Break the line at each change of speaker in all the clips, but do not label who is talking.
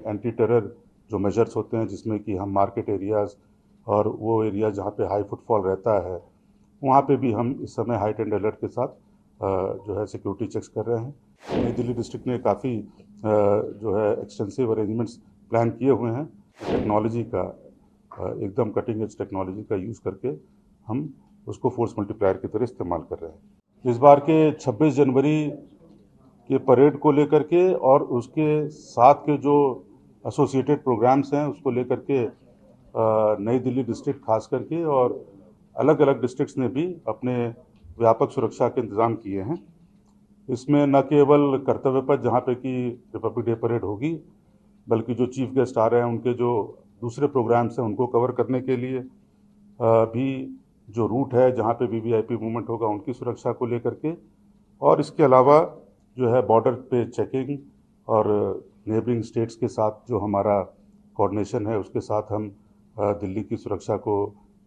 Anti terror जो measures होते हैं, जिसमें कि हम मार्केट एरियाज़ और वो एरिया जहाँ पे हाई फुटफॉल रहता है, वहाँ पे भी हम इस समय हाइट एंड अलर्ट के साथ जो है सिक्योरिटी चेक्स कर रहे हैं। नई दिल्ली डिस्ट्रिक्ट ने काफ़ी जो है एक्सटेंसिव अरेंजमेंट्स प्लान किए हुए हैं। टेक्नोलॉजी का एकदम कटिंग एज टेक्नोलॉजी का यूज़ करके हम उसको फोर्स मल्टीप्लायर की तरह इस्तेमाल कर रहे हैं। इस बार के 26 जनवरी के परेड को लेकर के और उसके साथ के जो एसोसिएटेड प्रोग्राम्स हैं उसको लेकर के नई दिल्ली डिस्ट्रिक्ट खास करके और अलग अलग डिस्ट्रिक्ट्स ने भी अपने व्यापक सुरक्षा के इंतज़ाम किए हैं। इसमें न केवल कर्तव्य पथ जहाँ पे कि रिपब्लिक डे परेड होगी, बल्कि जो चीफ गेस्ट आ रहे हैं उनके जो दूसरे प्रोग्राम्स हैं उनको कवर करने के लिए भी जो रूट है जहाँ पे वीवीआईपी मूवमेंट होगा उनकी सुरक्षा को लेकर के, और इसके अलावा जो है बॉर्डर पे चेकिंग और नेबरिंग स्टेट्स के साथ जो हमारा कोऑर्डिनेशन है उसके साथ हम दिल्ली की सुरक्षा को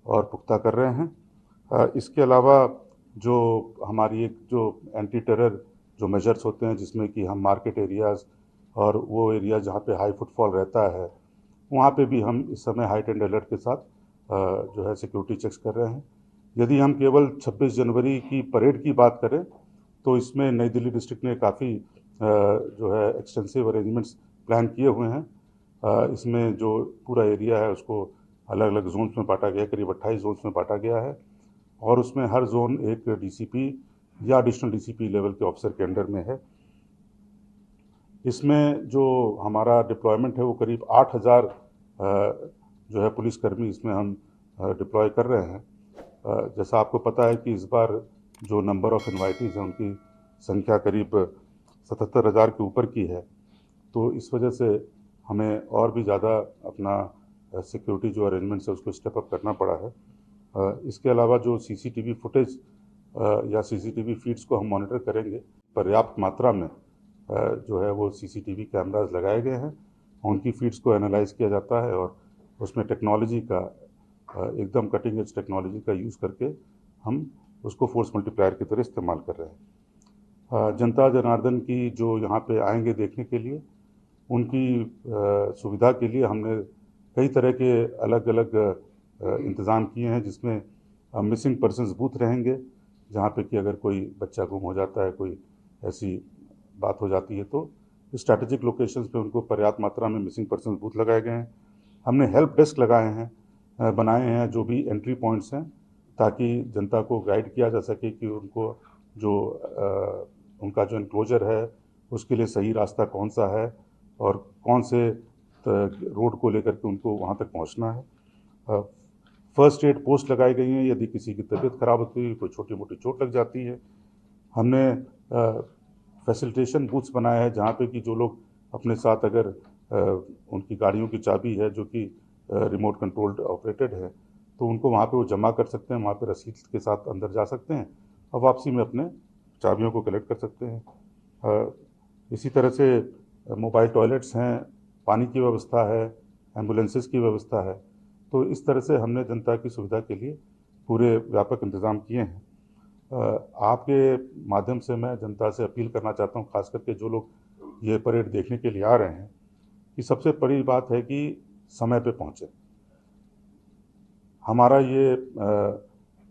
और पुख्ता कर रहे हैं। इसके अलावा जो हमारी एक जो एंटी टेरर जो मेजर्स होते हैं, जिसमें कि हम मार्केट एरियाज़ और वो एरिया जहाँ पे हाई फुटफॉल रहता है, वहाँ पे भी हम इस समय हाइट एंड अलर्ट के साथ जो है सिक्योरिटी चेक्स कर रहे हैं। यदि हम केवल 26 जनवरी की परेड की बात करें तो इसमें नई दिल्ली डिस्ट्रिक्ट ने काफ़ी जो है एक्सटेंसिव अरेंजमेंट्स प्लान किए हुए हैं। इसमें जो पूरा एरिया है उसको अलग अलग जोन्स में बांटा गया है, करीब 28 जोन्स में बांटा गया है, और उसमें हर जोन एक डीसीपी या एडिशनल डीसीपी लेवल के ऑफिसर के अंडर में है। इसमें जो हमारा डिप्लॉयमेंट है वो करीब 8,000 जो है पुलिसकर्मी इसमें हम डिप्लॉय कर रहे हैं। जैसा आपको पता है कि इस बार जो नंबर ऑफ इन्वाइटीज़ हैं उनकी संख्या करीब 77,000 के ऊपर की है, तो इस वजह से हमें और भी ज़्यादा अपना सिक्योरिटी जो अरेंजमेंट्स है उसको स्टेप अप करना पड़ा है। इसके अलावा जो सीसीटीवी फुटेज या सीसीटीवी फीड्स को हम मॉनिटर करेंगे, पर्याप्त मात्रा में जो है वो सीसीटीवी कैमराज लगाए गए हैं, उनकी फीड्स को एनालाइज किया जाता है और उसमें टेक्नोलॉजी का एकदम कटिंग एज टेक्नोलॉजी का यूज़ करके हम उसको फोर्स मल्टीप्लायर की तरह इस्तेमाल कर रहे हैं। जनता जनार्दन की जो यहाँ पे आएंगे देखने के लिए, उनकी सुविधा के लिए हमने कई तरह के अलग अलग इंतज़ाम किए हैं, जिसमें मिसिंग पर्सन्स बूथ रहेंगे, जहाँ पे कि अगर कोई बच्चा गुम हो जाता है, कोई ऐसी बात हो जाती है, तो स्ट्रैटेजिक लोकेशंस पे उनको पर्याप्त मात्रा में मिसिंग पर्सन्स बूथ लगाए गए हैं। हमने हेल्प डेस्क लगाए हैं, बनाए हैं जो भी एंट्री पॉइंट्स हैं, ताकि जनता को गाइड किया जा सके कि उनको जो उनका जो इनक्लोजर है उसके लिए सही रास्ता कौन सा है और कौन से रोड को लेकर के उनको वहाँ तक पहुँचना है। फर्स्ट एड पोस्ट लगाई गई हैं, यदि किसी की तबीयत ख़राब होती है, कोई छोटी मोटी चोट लग जाती है। हमने फैसिलिटेशन बूथ्स बनाए हैं जहाँ पे कि जो लोग अपने साथ अगर उनकी गाड़ियों की चाबी है जो कि रिमोट कंट्रोल्ड ऑपरेटेड है, तो उनको वहाँ पे वो जमा कर सकते हैं, वहाँ पे रसीद के साथ अंदर जा सकते हैं और वापसी में अपने चाबियों को कलेक्ट कर सकते हैं। इसी तरह से मोबाइल टॉयलेट्स हैं, पानी की व्यवस्था है, एम्बुलेंसेस की व्यवस्था है। तो इस तरह से हमने जनता की सुविधा के लिए पूरे व्यापक इंतज़ाम किए हैं। आपके माध्यम से मैं जनता से अपील करना चाहता हूँ, खास करके जो लोग ये परेड देखने के लिए आ रहे हैं, कि सबसे बड़ी बात है कि समय पे पहुँचें। हमारा ये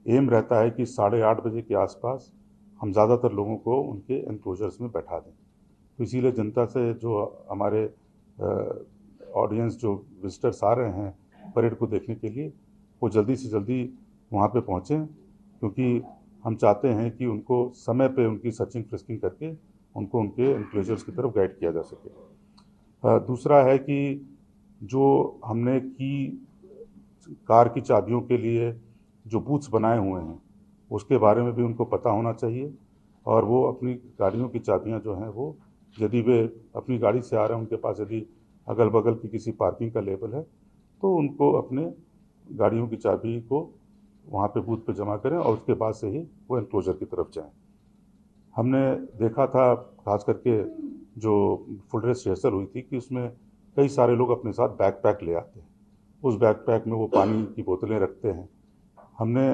एम रहता है कि 8:30 बजे के आसपास हम ज़्यादातर लोगों को उनके एनक्लोजर्स में बैठा दें। तो इसीलिए जनता से जो हमारे ऑडियंस जो विजिटर्स आ रहे हैं परेड को देखने के लिए, वो जल्दी से जल्दी वहाँ पे पहुँचें, क्योंकि हम चाहते हैं कि उनको समय पे उनकी सर्चिंग फ्रिस्किंग करके उनको उनके एनक्लोजर्स की तरफ गाइड किया जा सके। दूसरा है कि जो हमने कार की चाबियों के लिए जो बूथ्स बनाए हुए हैं उसके बारे में भी उनको पता होना चाहिए, और वो अपनी गाड़ियों की चाबियां जो हैं वो, यदि वे अपनी गाड़ी से आ रहे हैं, उनके पास यदि अगल बगल की किसी पार्किंग का लेबल है, तो उनको अपने गाड़ियों की चाबी को वहाँ पे बूथ पे जमा करें और उसके बाद से ही वो एनक्लोजर की तरफ जाएं। हमने देखा था खास करके जो फुल ड्रेस रिहर्सल हुई थी कि उसमें कई सारे लोग अपने साथ बैकपैक ले आते हैं, उस बैकपैक में वो पानी की बोतलें रखते हैं। हमने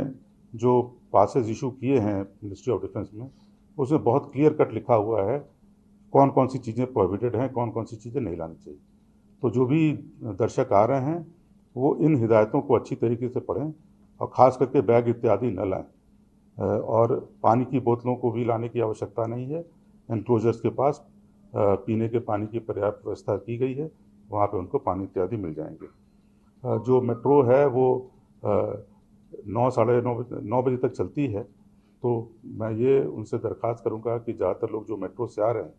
जो पासेस इशू किए हैं मिनिस्ट्री ऑफ डिफेंस में, उसमें बहुत क्लियर कट लिखा हुआ है कौन कौन सी चीज़ें प्रोहिबिटेड हैं, कौन कौन सी चीज़ें नहीं लानी चाहिए। तो जो भी दर्शक आ रहे हैं वो इन हिदायतों को अच्छी तरीके से पढ़ें और ख़ास करके बैग इत्यादि न लाएं। और पानी की बोतलों को भी लाने की आवश्यकता नहीं है। एनक्लोजर्स के पास पीने के पानी की पर्याप्त व्यवस्था की गई है, वहाँ पे उनको पानी इत्यादि मिल जाएंगे। जो मेट्रो है वो 9 साढ़े 9 बजे तक चलती है, तो मैं ये उनसे दरख्वास्त करूँगा कि ज़्यादातर लोग जो मेट्रो से आ रहे हैं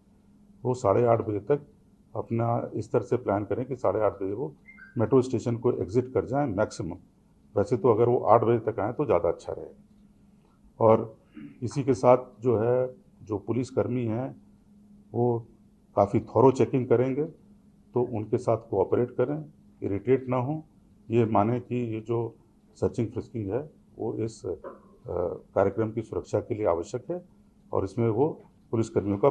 वो 8:30 बजे तक अपना इस तरह से प्लान करें कि 8:30 बजे वो मेट्रो स्टेशन को एग्ज़िट कर जाएं मैक्सिमम। वैसे तो अगर वो 8 बजे तक आएँ तो ज़्यादा अच्छा रहेगा। और इसी के साथ जो है, जो पुलिसकर्मी हैं वो काफ़ी थॉरो चेकिंग करेंगे, तो उनके साथ कोऑपरेट करें, इरिटेट ना हों, ये माने कि ये जो सर्चिंग फ्रिस्किंग है वो इस कार्यक्रम की सुरक्षा के लिए आवश्यक है और इसमें वो पुलिसकर्मियों का